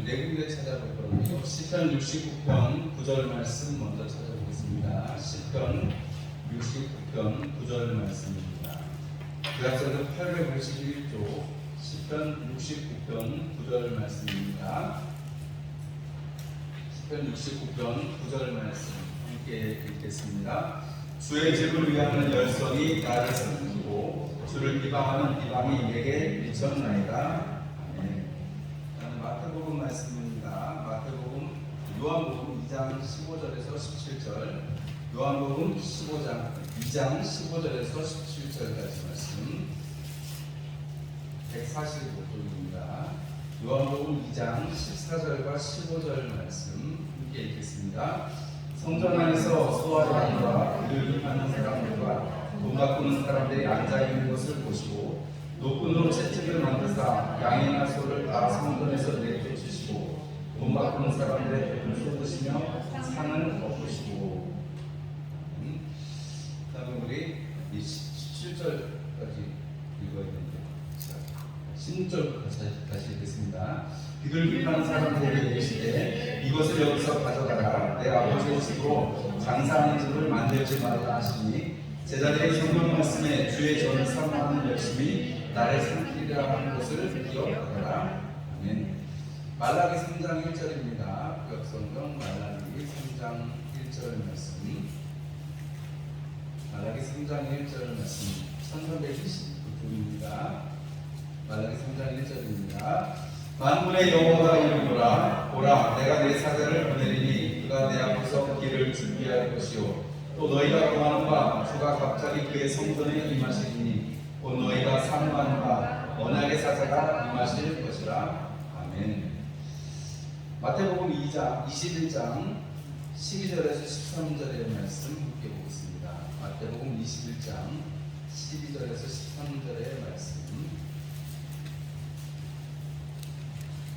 네 군데 찾아볼 거거든요. 시편 69편 9절 말씀 먼저 찾아보겠습니다. 시편 69편 9절 말씀입니다. 구약성경 851조 시편 69편 9절 말씀입니다. 시편 69편 9절 말씀 함께 읽겠습니다. 주의 집을 위하는 열성이 나를 삼키고 주를 비방하는 비방이 내게 미쳤나이다. 아멘. 마태복음 말씀입니다. 마태복음 요한복음 2장 15절에서 17절, 요한복음 2장 15절에서 17절까지 말씀 145쪽입니다. 요한복음 2장 14절과 15절 말씀 함께 읽겠습니다. 성전 안에서 소아장과 그를 비판하는 사람들과 돈 바꾸는 사람들이 앉아있는 것을 보시고 노끈으로 채찍을 만드사 양이나 소를 다 성전에서 내쫓으시고 돈 바꾸는 사람들의 돈을 쏟으시며 상을 엎으시고. 그 다음에 우리 17절까지 읽어야 되는데 16절 다시 읽겠습니다. 그들 비판하는 사람들에게 이르시되 이것을 여기서 가져가라. 내 아버지의 집으로 장사하는 집을 만들지 말라 하시니 제자들의 성경 말씀에 주의 전을 삼하는 열심히 나를 삼키리라 하는 것을 기억하라. 아멘. 말라기 3장 1절입니다. 구약성경 말라기 3장 1절 말씀. 말라기 3장 1절 말씀 1329쪽입니다. 말라기 3장 1절입니다. 만군의 여호와가 이르노라. 보라, 내가 내 사자를 보내리니 그가 내 앞에서 길을 준비할 것이요 또 너희가 구하는 바 주가 갑자기 그의 성전에 임하시리니 곧 너희가 사모하는 바 언약의 사자가 임하실 것이라. 아멘. 마태복음 2장 21장 12절에서 13절의 말씀 함께 보겠습니다. 마태복음 21장 12절에서 13절의 말씀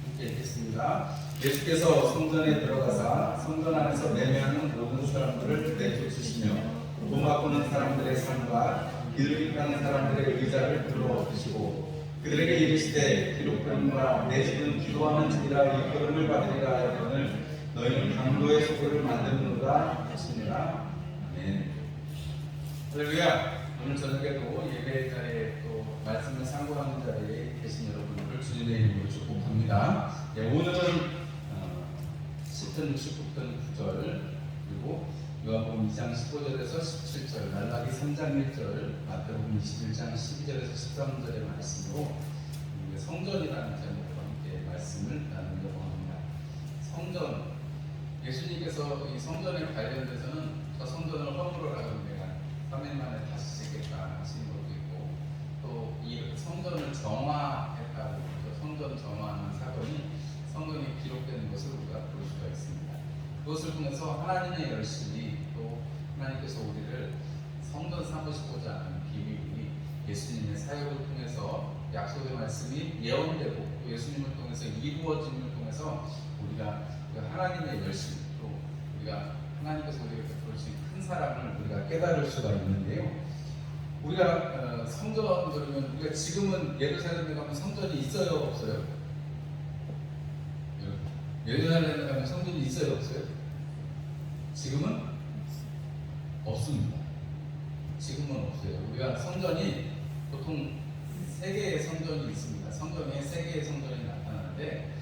함께 읽겠습니다. 예수께서 성전에 들어가사 성전 안에서 매매하는 모든 사람들을 내쫓으시며 돈 바꾸는 사람들의 상과 길을 비하는 사람들의 의자를 불러엎으시고 그들에게 이르시되 기록된 바 내 집은 기도하는 집이라 일컬음을 받으리라 하였거늘 너희는 강도의 소굴을 만드는도다 하시니라. 아멘. 할렐루야. 오늘 저녁에도 예배 자리에 또 말씀을 상고하는 자리에 계신 여러분들을 주님의 이름으로 축복합니다. 오늘은 시편 69편 9절 그리고 요한복음 2장 15절에서 17절, 말라기 3장 1절, 마태복음 21장 12절에서 13절의 말씀으로 성전이라는 제목으로 함께 말씀을 나누려고 합니다. 성전, 예수님께서 이 성전에 관련돼서는 저 성전을 허물어라고 내가 3일 만에 다시 짓겠다 하신 것도 있고 또 이 성전을 정화했다고 성전 정화하는 사건이 성경에 기록되는 것을 우리가 볼 수가 있습니다. 그것을 통해서 하나님의 열심이 또 하나님께서 우리를 성전 삼으시고자 하는 비밀이 예수님의 사역을 통해서 약속의 말씀이 예언되고 또 예수님을 통해서 이루어짐을 통해서 우리가 하나님의 열심 또 우리가 하나님께서 우리에게 베풀 수 있는 큰 사랑을 우리가 깨달을 수가 있는데요. 우리가 성전 그러면 우리가 지금은 예루살렘에 가면 성전이 있어요 없어요? 예루살렘에 가면 성전이 있어요 없어요? 지금은 없습니다. 지금은 없어요. 우리가 성전이 보통 세 개의 성전이 있습니다. 성경에 세 개의 성전이 나타나는데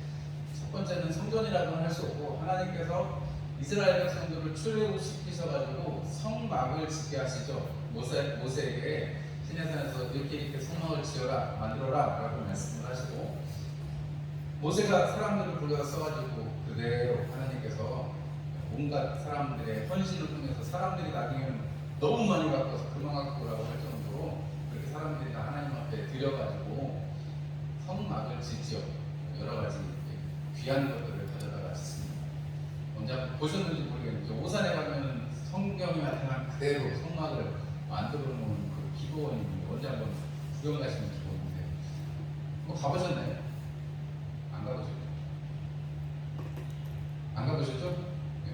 첫 번째는 성전이라고는 할 수 없고 하나님께서 이스라엘 백성들을 출애굽시키셔가지고 성막을 짓게 하시죠. 모세에게 시내산에서 이렇게 성막을 지어라 만들어라 라고 말씀을 하시고 모세가 사람들을 불러서 써가지고 그대로 하나님께서 온갖 사람들의 헌신을 통해서 사람들이 나중에는 너무 많이 바꿔서 그만 갖고라고 할 정도로 그렇게 사람들이 다 하나님 앞에 드려가지고 성막을 짓지요. 여러 가지 귀한 것들을 가져다가 짓습니다. 언제 한번 보셨는지 모르겠는데 오산에 가면 성경에 나타난 그대로 성막을 만들어 놓은 그 기도원이 언제 한번 구경 가시면 좋은데 뭐 가보셨나요? 안 가보셨죠? 안 가보셨죠? 네.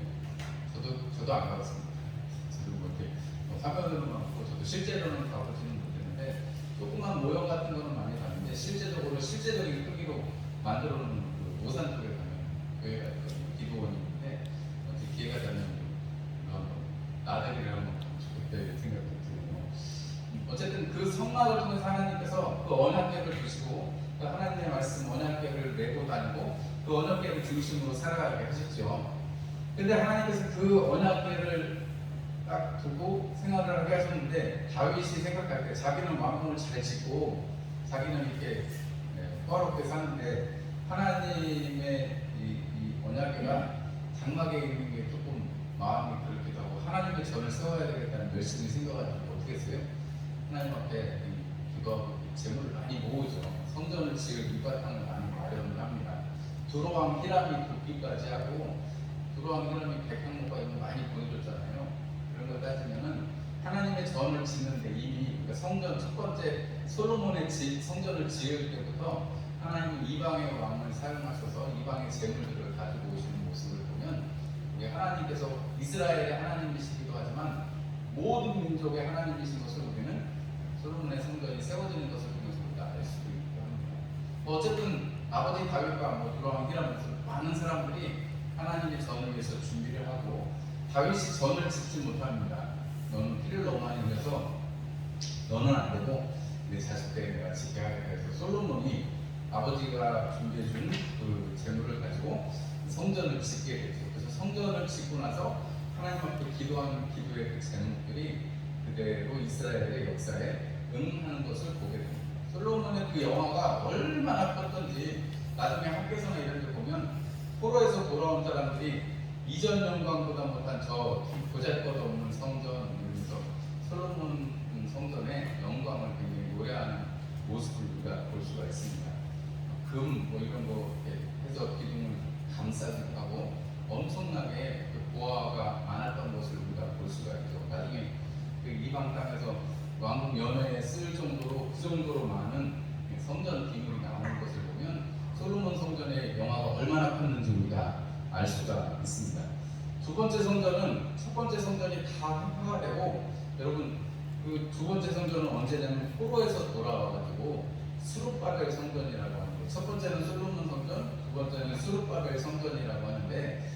저도 안 가봤습니다. 저도 뭐 이렇게 화면으로만 보고 저도 실제로는 가보지는 못했는데 조그만 모형 같은 거는 많이 봤는데 실제적으로 실제적인 크기로 만들어 놓은 그 오산 쪽에 가면 그 언약궤를 중심으로 살아가게 하셨죠. 근데 하나님께서 그 언약궤를 딱 두고 생활을 하게 하셨는데, 다윗이 생각할 때 자기는 왕궁을 잘 짓고 자기는 이렇게 화롭게 사는데, 하나님의 이 언약궤가 장막에 있는 게 조금 마음이 그렇기도 하고, 하나님의 전을 세워야 되겠다는 열심히 생각하고 어떻게 했어요? 하나님 앞에 기도하고 재물을 많이 모으죠. 성전을 지을 밑바탕을 많이 마련을 합니다. 두로왕 히람이 돕기까지 하고, 두로왕 히람이 백향목과 이런 거 많이 보내줬잖아요. 그런 걸 따지면은 하나님의 전을 짓는데 이미, 그러니까 성전 첫 번째 솔로몬의 성전을 지을 때부터 하나님은 이방의 왕을 사용하셔서 이방의 재물들을 가지고 오시는 모습을 보면, 우리 하나님께서 이스라엘의 하나님이시기도 하지만 모든 민족의 하나님이신 것을 우리는 솔로몬의 성전이 세워지는 것을 통해서 우리가 알 수도 있고 합니다. 어쨌든 아버지 다윗과 두로왕 히람 많은 사람들이 하나님의 전을 위해서 준비를 하고, 다윗이 전을 짓지 못합니다. 너는 피를 너무 많이 흘려서 너는 안 되고 내 자식들에게 내가 짓게 하겠다 해서 솔로몬이 아버지가 준비해준 그 재물을 가지고 성전을 짓게 되죠. 그래서 성전을 짓고 나서 하나님 앞에 기도하는 기도의 그 제목들이 그대로 이스라엘의 역사에 응하는 것을 보게 됩니다. 솔로몬의 그 영화가 얼마나 컸던지 나중에 학교에서나 이런 데 보면, 포로에서 돌아온 사람들이 이전 영광보다 못한 저 보잘것없는 성전, 이러면서 솔로몬 성전의 영광을 굉장히 노래하는 모습을 우리가 볼 수가 있습니다. 금 이런 거 해서 기둥을 감싸기도 하고 엄청나게 그 보화가 많았던 것을 우리가 볼 수가 있죠. 나중에 그 이방 땅에서 왕국 연회에 쓸 정도로, 그 정도로 많은 성전 기물이 나오는 것을 보면 솔로몬 성전의 영화가 얼마나 컸는지 우리가 알 수가 있습니다. 두 번째 성전은, 첫 번째 성전이 다 폐허가 되고, 여러분 그 두 번째 성전은 언제냐면 포로에서 돌아와가지고 수룹바벨 성전이라고 하는데, 첫 번째는 솔로몬 성전, 두 번째는 수룹바벨 성전이라고 하는데,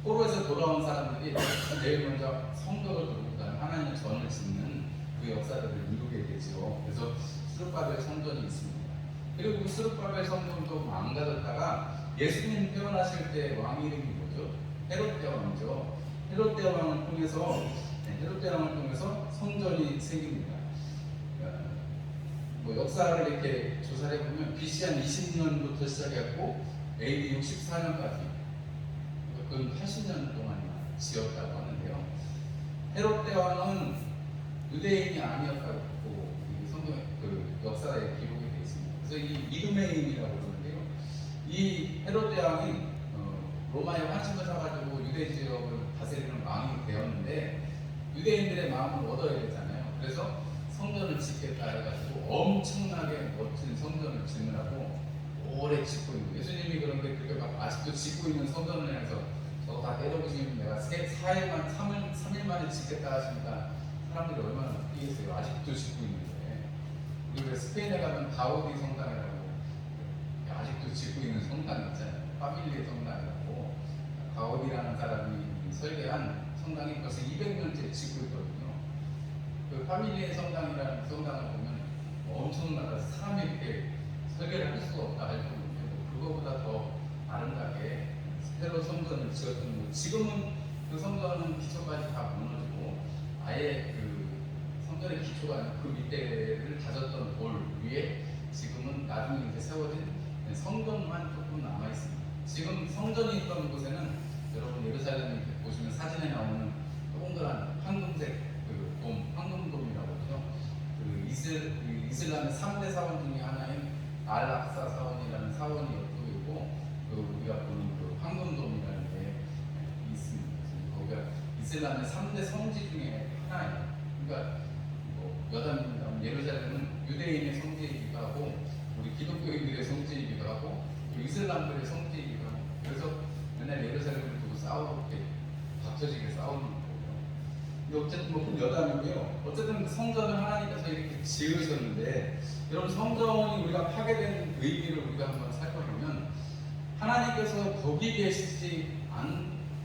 포로에서 돌아온 사람들이 제일 먼저 성벽을 두고 하나님의 전을 짓는 그 역사들을 이루게 되죠. 그래서 수룹바벨 성전이 있습니다. 그리고 그 수룹바벨 성전도 망가졌다가 예수님 태어나실 때 왕 이름이 뭐죠? 헤롯 대왕이죠. 헤롯 대왕을 통해서 성전이 생깁니다. 역사를 이렇게 조사를 해보면 BC 한 20년부터 시작했고 AD 64년까지 그 80년 동안 지었다고 하는데요. 헤롯 대왕은 유대인이 아니었다고 성경 그 역사에 기록이 되어 있습니다. 그래서 이 이두메인이라고 그러는데요. 이 헤롯 대왕이 로마의 환심을 사가지고 유대 지역을 다스리는 왕이 되었는데, 유대인들의 마음을 얻어야 되잖아요. 그래서 성전을 짓겠다 해가지고 엄청나게 멋진 성전을 짓느라고 오래 짓고 있는 거예요. 예수님이 그런데 그렇게 막 아직도 짓고 있는 성전을 해서 저거 다 때려부시면 내가 3일 만에 짓겠다 하시니까 사람들이 얼마나 웃기겠어요. 아직도 짓고 있는데. 우리 왜 스페인에 가면 가우디 성당이라고 아직도 짓고 있는 성당 있잖아요. 파밀리의 성당이라고, 가우디라는 사람이 설계한 성당이 벌써 200년째 짓고 있거든요. 그 파밀리의 성당이라는 성당을 보면 엄청나다, 사람이 이렇게 설계를 할 수가 없다 할 정도인데, 그거보다 더 아름답게 새로 성전을 지었던 거고, 지금은 그 성전은 기초까지 다 무너지고 아예 그 성전의 기초가 아니고 그 밑에를 다졌던 돌 위에 지금은 나중에 이제 세워진 성전만 조금 남아 있습니다. 지금 성전이 있던 곳에는 여러분 예루살렘 보시면 사진에 나오는 동그란 황금색 그 돔, 황금돔이라고 하죠. 그 이슬람의 3대 사원 중에 하나인 알락사 사원이라는 사원이 옆에 있고, 그 우리가 보는 그 황금돔이라는 게 있습니다. 거기가 이슬람의 3대 성지 중에 하나예요. 그러니까 여담입니다. 예루살렘은 유대인의 성지이기도 하고, 우리 기독교인들의 성지이기도 하고, 이슬람들의 성지이기도 하고, 그래서 맨날 예루살렘을 두고 이렇게 닥쳐지게 싸우는 거예요. 근데 어쨌든 그건 여담이고요. 어쨌든 그 성전을 하나님께서 이렇게 지으셨는데, 여러분 성전이 우리가 파괴된 의미를 우리가 한번 살펴보면, 하나님께서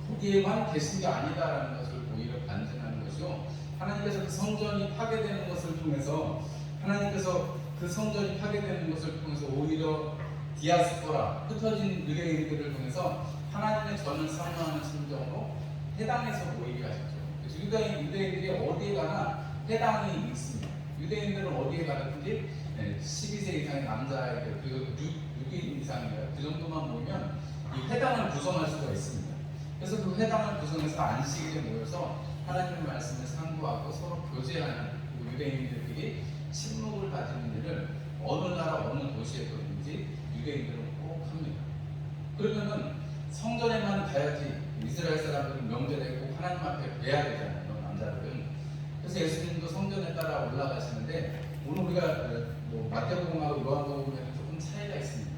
거기에만 계신 게 아니다라는 것을 오히려 반증하는 것이요. 하나님께서 그 성전이 파괴되는 것을 통해서, 하나님께서 그 성전이 파괴되는 것을 통해서 오히려 디아스포라, 흩어진 유대인들을 통해서 하나님의 전을 사모하는 심정으로 해당에서 모이게 하셨죠. 그래서 유대인들이 어디에 가나 해당이 있습니다. 유대인들은 어디에 가든지 12세 이상의 남자애들 그리고 6인 이상이에요. 그 정도만 모이면 이 회당을 구성할 수가 있습니다. 그래서 그 회당을 구성해서 안식일에 모여서 하나님의 말씀을 상고하고 서로 교제하는 유대인들끼리 침묵을 가지는 일을 어느 나라 어느 도시에서든지 유대인들은 꼭 합니다. 그러면은 성전에만 가야지 이스라엘 사람들은 명절에 꼭 하나님 앞에 뵈야 되잖아요. 남자들은. 그래서 예수님도 성전에 따라 올라가시는데 오늘 우리가 마태복음하고 요한복음에는 조금 차이가 있습니다.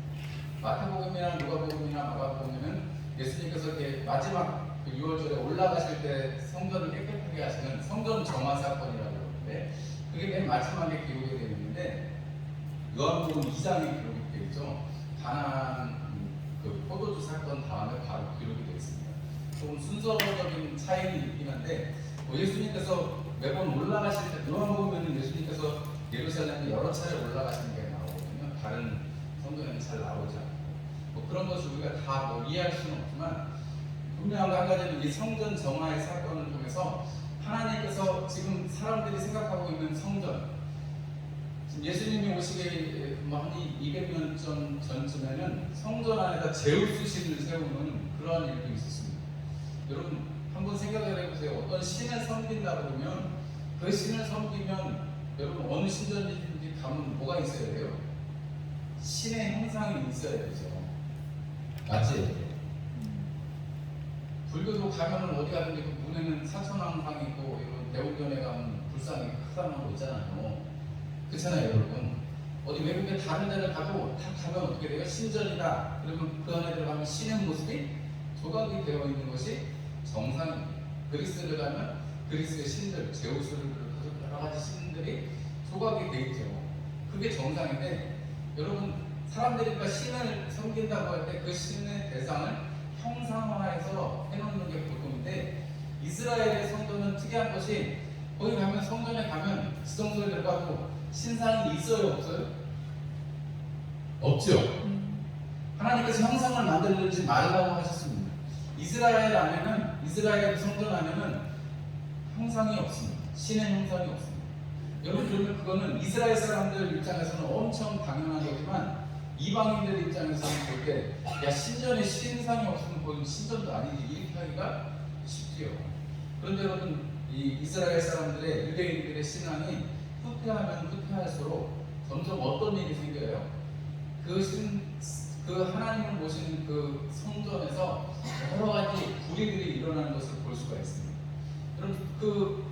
마태복음이나 누가복음이나 마가복음에는 예수님께서 이렇게 마지막 6월절에 올라가실 때 성전을 깨끗하게 하시는 성전 정화 사건이라고 그러는데 그게 맨 마지막에 기록이 되어 있는데 요한복음 2장에 기록이 되어 있죠. 가나안 그 포도주 사건 다음에 바로 기록이 되어 있습니다. 조금 순서적인 차이는 있긴 한데 예수님께서 매번 올라가실 때 요한복음에는 예수님께서 예루살렘에 여러 차례 올라가시는 게 나오거든요. 다른 성경에는 잘 나오지 않고 그런 것을 우리가 다 이해할 수는 없지만 분명한 한 가지는 이 성전 정화의 사건을 통해서 하나님께서 지금 사람들이 생각하고 있는 성전, 지금 예수님이 오시기 한 200년 전쯤에는 성전 안에다 제우스 신을 세우는 그러한 일도 있었습니다. 여러분 한번 생각을 해보세요. 어떤 신을 섬긴다 그러면 그 신을 섬기면 여러분 어느 신전이든지 가면 뭐가 있어야 돼요? 신의 형상이 있어야 되죠. 맞지? 불교도 가면은 어디 가든지 그 문에는 사천왕상 있고 이런 대웅전에 가면 불상이 크다는 거 있잖아요. 그렇잖아요, 여러분. 어디 외국에 다른 데를 가도 다 가면 어떻게 돼요? 신전이다. 그러면 그 안에 들어가면 신의 모습이 조각이 되어 있는 것이 정상입니다. 그리스를 가면 그리스의 신들, 제우스를 비롯해서 여러 가지 신들이 조각이 되어 있죠. 그게 정상인데 여러분 사람들이 신을 섬긴다고 할 때 그 신의 대상을 형상화해서 해놓는 게 보통인데 이스라엘의 성전은 특이한 것이 거기 가면 성전에 가면 지성소에 들어가도 신상이 있어요 없어요? 없죠. 하나님께서 형상을 만들지 말라고 하셨습니다. 이스라엘 안에는 이스라엘 성전 안에는 형상이 없습니다. 신의 형상이 없습니다. 여러분 그러면 그거는 이스라엘 사람들 입장에서는 엄청 당연한 거지만 이방인들 입장에서는 볼 때 야 신전에 신상이 없으면 그건 신전도 아니지 이렇게 하기가 쉽지요. 그런데 여러분 이 이스라엘 사람들의 유대인들의 신앙이 후퇴하면 후퇴할수록 점점 어떤 일이 생겨요? 그 하나님을 모시는 그 성전에서 여러 가지 불의들이 일어나는 것을 볼 수가 있습니다. 여러분 그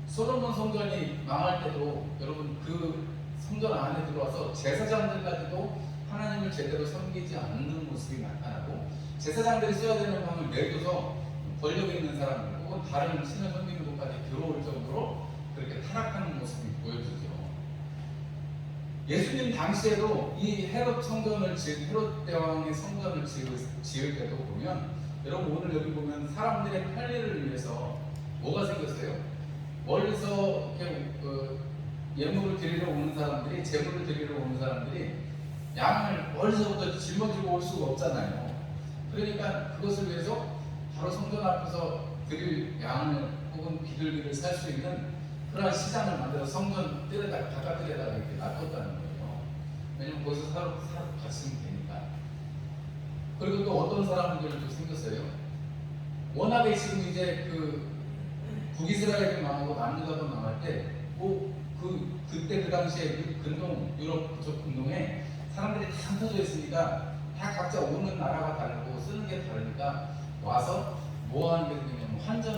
솔로몬 성전이 망할 때도 여러분 그 성전 안에 들어와서 제사장들까지도 하나님을 제대로 섬기지 않는 모습이 나타나고 제사장들이 써야 되는 방을 내줘서 권력 있는 사람들 혹은 다른 신을 섬기는 곳까지 들어올 정도로 그렇게 타락하는 모습이 보여지죠. 예수님 당시에도 이 헤롯 대왕의 성전을 지을 때도 보면 여러분 오늘 여기 보면 사람들의 편리를 위해서 뭐가 생겼어요? 멀리서 이렇게 예물을 드리러 오는 사람들이 제물을 드리러 오는 사람들이 양을 멀리서부터 짊어지고 올 수가 없잖아요. 그러니까 그것을 위해서 바로 성전 앞에서 드릴 양을 혹은 비둘기를 살 수 있는 그러한 시장을 만들어 성전 바깥에다가 이렇게 놔뒀다는 거예요. 왜냐면 거기서 사러 갔으면 되니까. 그리고 또 어떤 사람들도 생겼어요. 워낙에 지금 이제 그 북이스라엘이 망하고 남유다도 망할 때 그때 그 당시에 유럽 그쪽 근동에 사람들이 다 흩어져 있으니까 다 각자 오는 나라가 다르고 쓰는 게 다르니까 와서 뭐 하는 게 생기냐면 환전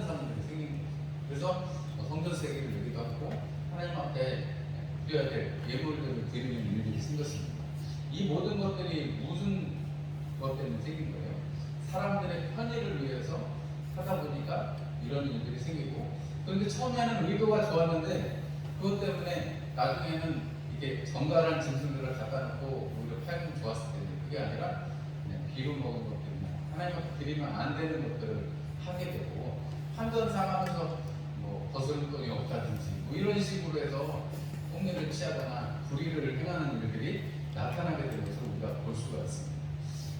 사람들이 생긴 거예요. 그래서 성전 세계를 내기도 하고 하나님 앞에 드려야 될 예물들을 드리는 일들이 생겼습니다. 이 모든 것들이 무슨 것 때문에 생긴 거예요? 사람들의 편의를 위해서 하다 보니까 이런 일들이 생기고 그런데 처음에는 의도가 좋았는데 그것 때문에 나중에는 이게 정갈한 짐승들을 갖다 놓고 오히려 팔면 좋았을 텐데 그게 아니라 그냥 비로 먹은 것들이나 하나님 앞에 드리면 안 되는 것들을 하게 되고 환전 상하면서 뭐 거스름돈이 없다든지 뭐 이런 식으로 해서 똥매를 취하거나 불의를 행하는 일들이 나타나게 되는 것을 우리가 볼 수가 있습니다.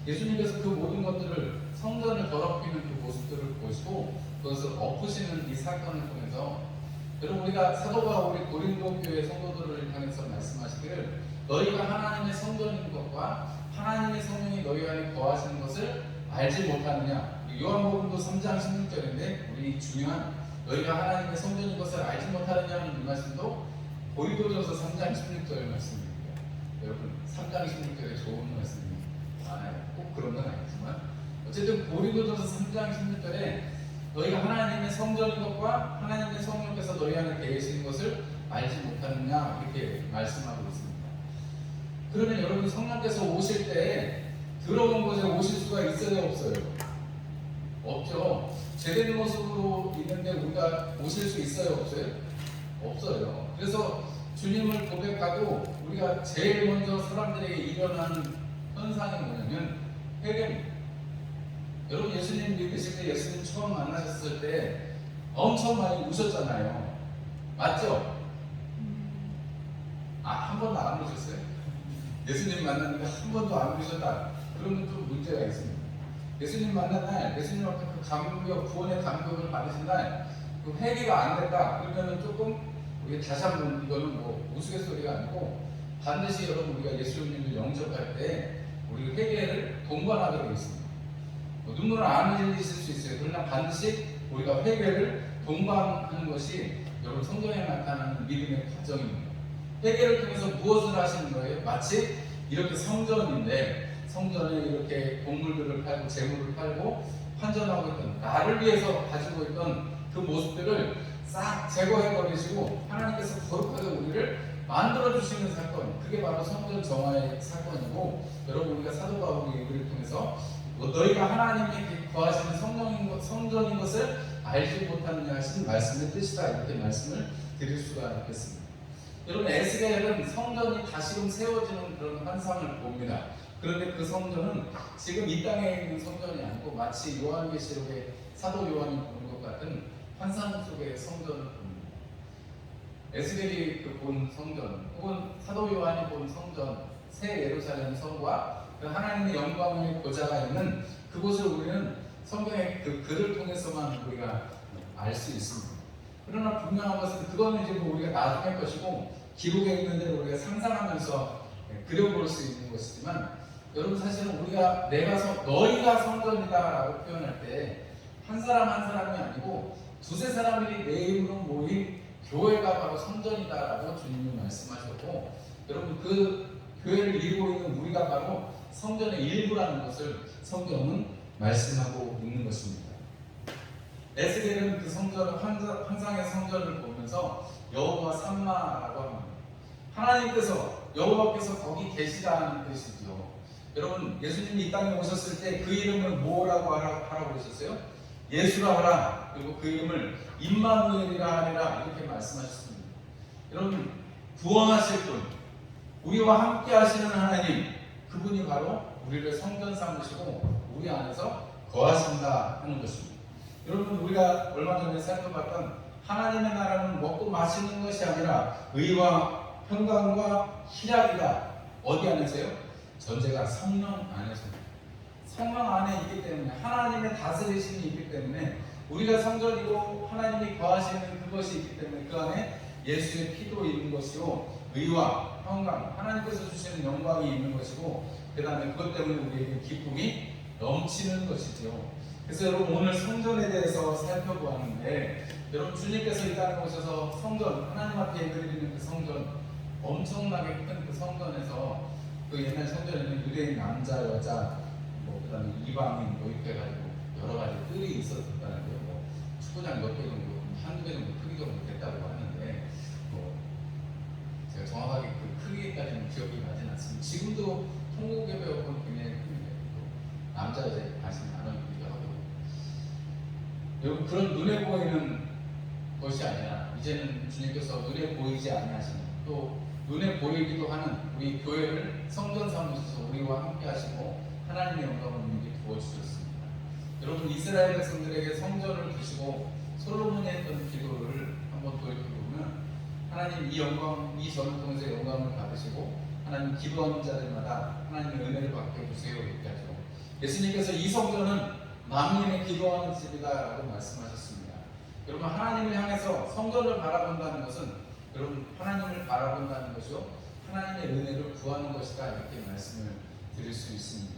예수님께서 그 모든 것들을 성전을 더럽히는 그 모습들을 보시고 그것을 엎으시는 이 사건을 통해서 여러분 우리가 사도 바울이 고린도 교회 성도들을 향해서 말씀하시기를 너희가 하나님의 성전인 것과 하나님의 성령이 너희 안에 거하시는 것을 알지 못하느냐. 요한복음도 3장 16절인데 우리 중요한 너희가 하나님의 성전인 것을 알지 못하느냐는 이 말씀도 고린도전서 3장 16절 말씀입니다. 여러분 3장 16절에 좋은 말씀이 많아요. 꼭 그런 건 아니지만 어쨌든 고린도전서 3장 16절에 너희가 하나님의 성전인 것과 하나님의 성령께서 너희 안에 계시는 것을 알지 못하느냐 이렇게 말씀하고 있습니다. 그러면 여러분 성령께서 오실 때 들어온 곳에 오실 수가 있어요 없어요? 없죠. 제대된 모습으로 있는데 우리가 오실 수 있어요 없어요? 없어요. 그래서 주님을 고백하고 우리가 제일 먼저 사람들에게 일어나는 현상이 뭐냐면 회개입니다. 여러분 예수님 믿으실 때 예수님 처음 만나셨을 때 엄청 많이 우셨잖아요. 맞죠? 한 번도 안 우셨어요? 예수님 만났는데 한 번도 안 우셨다. 그러면 좀 문제가 있습니다. 예수님 만난 날, 예수님 앞에 그 감격, 구원의 감격을 받으신 날, 그 회개가 안 됐다. 그러면은 조금 우리 다시 한번 이거는 뭐 우스갯소리가 아니고 반드시 여러분 우리가 예수님을 영접할 때 우리 회개를 동반하게 되어 있습니다. 눈물을 안 흘리실 수 있어요. 그러나 반드시 우리가 회개를 동반하는 것이 여러분 성경에 나타나는 믿음의 과정입니다. 회개를 통해서 무엇을 하시는 거예요? 마치 이렇게 성전인데 성전에 이렇게 동물들을 팔고 재물을 팔고 환전하고 있던 나를 위해서 가지고 있던 그 모습들을 싹 제거해 버리시고 하나님께서 거룩하게 우리를 만들어 주시는 사건, 그게 바로 성전 정화의 사건이고 여러분 우리가 사도 바울의 얘기를 통해서 너희가 하나님이 거하시는 성전인 것을 알지 못하느냐 하신 말씀의 뜻이다 이렇게 말씀을 드릴 수가 있겠습니다. 여러분 에스겔은 성전이 다시금 세워지는 그런 환상을 봅니다. 그런데 그 성전은 지금 이 땅에 있는 성전이 아니고 마치 요한계시록의 사도 요한이 보는 것 같은 환상 속의 성전을 봅니다. 에스겔이 본 성전 혹은 사도 요한이 본 성전 새 예루살렘 성과 그 하나님의 영광의 보좌가 있는 그곳을 우리는 성경의 그 글을 통해서만 우리가 알 수 있습니다. 그러나 분명한 것은 그거는 이제 우리가 나중의 것이고 기록에 있는 대로 우리가 상상하면서 그려볼 수 있는 것이지만 여러분 사실은 우리가 너희가 성전이다라고 표현할 때 한 사람 한 사람이 아니고 두세 사람이 내 이름으로 모인 교회가 바로 성전이다라고 주님이 말씀하셨고 여러분 그 교회를 이루고 있는 우리가 바로 성전의 일부라는 것을 성경은 말씀하고 있는 것입니다. 에스겔은 그 성전 환상의 성전을 보면서 여호와 삼마라고 합니다. 하나님께서 여호와께서 거기 계시다는 뜻이죠. 여러분 예수님이 이 땅에 오셨을 때 그 이름을 뭐라고 하라고 그러셨어요? 예수라 하라. 그리고 그 이름을 임마누엘이라 하리라 이렇게 말씀하셨습니다. 여러분 구원하실 분, 우리와 함께 하시는 하나님, 그분이 바로 우리를 성전 삼으시고 우리 안에서 거하신다 하는 것입니다. 여러분 우리가 얼마 전에 살펴봤던 하나님의 나라는 먹고 마시는 것이 아니라 의와 평강과 희락이다. 어디 안에서요? 전제가 성령 안에서입니다. 성령 안에 있기 때문에 하나님의 다스리심이 있기 때문에 우리가 성전이고 하나님이 거하시는 그것이 있기 때문에 그 안에 예수의 피도 있는 것이요 의와 평강, 하나님께서 주시는 영광이 있는 것이고 그 다음에 그것 때문에 우리에게 기쁨이 넘치는 것이죠. 그래서 여러분 오늘 성전에 대해서 살펴보았는데 여러분 주님께서 이 땅에 오셔서 성전, 하나님 앞에 예배드리는 그 성전, 엄청나게 큰 그 성전에서 그 옛날 성전에는 유대인 남자, 여자, 그 다음에 이방인 모입해가지고 여러 가지 뜰이 있었다는데요. 축구장 몇 개 정도, 한두 개 정도 크기 정도 됐다고 하는데 제가 정확하게 그 크기까지는 기억이 나진 않습니다. 지금도 통곡예배역은 굉장히 큽니다. 남자, 여자 관심이 나눠주기도 하고 여러분 그런 눈에 보이는 것이 아니라 이제는 주님께서 눈에 보이지 아니하시는 또 눈에 보이기도 하는 우리 교회를 성전 삼으셔서 우리와 함께 하시고 하나님의 영광을 우리에게 부어주셨습니다. 여러분 이스라엘 백성들에게 성전을 주시고 솔로몬이 했던 기도를 한번 돌이켜보면 하나님 이 영광, 이 전을 통해서 영광을 받으시고 하나님 기도하는 자들마다 하나님의 은혜를 받게 해주세요. 이렇게 하죠. 예수님께서 이 성전은 만민의 기도하는 집이다라고 말씀하셨습니다. 여러분, 하나님을 향해서 성전을 바라본다는 것은 여러분 하나님을 바라본다는 것이요, 하나님의 은혜를 구하는 것이다, 이렇게 말씀을 드릴 수 있습니다.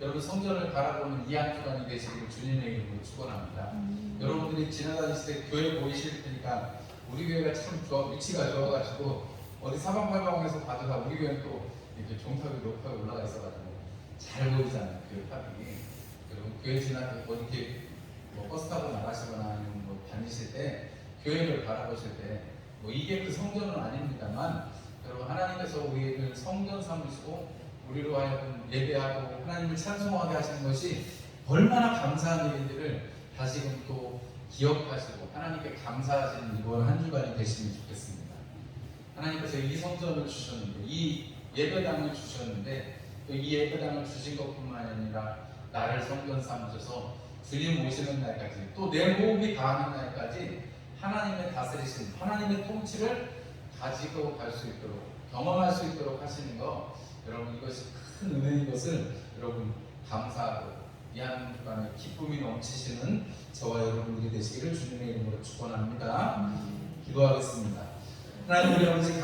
여러분, 성전을 바라보는 이 한 주간이 되시기를 주님의 이름으로 축원합니다. 여러분들이 지나다니실 때 교회 보이실 테니까 우리 교회가 참 좋아, 위치가 좋아가지고 어디 사방팔방에서 봐도 다 우리 교회는 또 이렇게 종탑이 높게 올라가 있어가지고 잘 보이잖아요, 교회 탑이. 여러분, 교회 지나다 어디 이렇게 뭐 버스 타고 나가시거나 아니면 뭐 다니실 때 교회를 바라보실 때 뭐 이게 그 성전은 아닙니다만, 여러분, 하나님께서 우리를 성전 삼으시고 우리로 하여금 예배하고 하나님을 찬송하게 하시는 것이 얼마나 감사한 일인지를 다시금 또 기억하시고 하나님께 감사하시는 이번 한 주간이 되시면 좋겠습니다. 하나님께서 이 성전을 주셨는데, 이 예배당을 주셨는데, 또 이 예배당을 주신 것뿐만 아니라 나를 성전 삼으셔서 주님 오시는 날까지, 또 내 호흡이 다하는 날까지 하나님의 다스리심, 하나님의 통치를 가지고 갈 수 있도록, 경험할 수 있도록 하시는 거, 여러분, 이것이 큰 은혜인 것을 여러분 감사하고 이 한 주간에 기쁨이 넘치시는 저와 여러분들이 되시기를 주님의 이름으로 축원합니다. 기도하겠습니다. 하나님, 우리 아버지,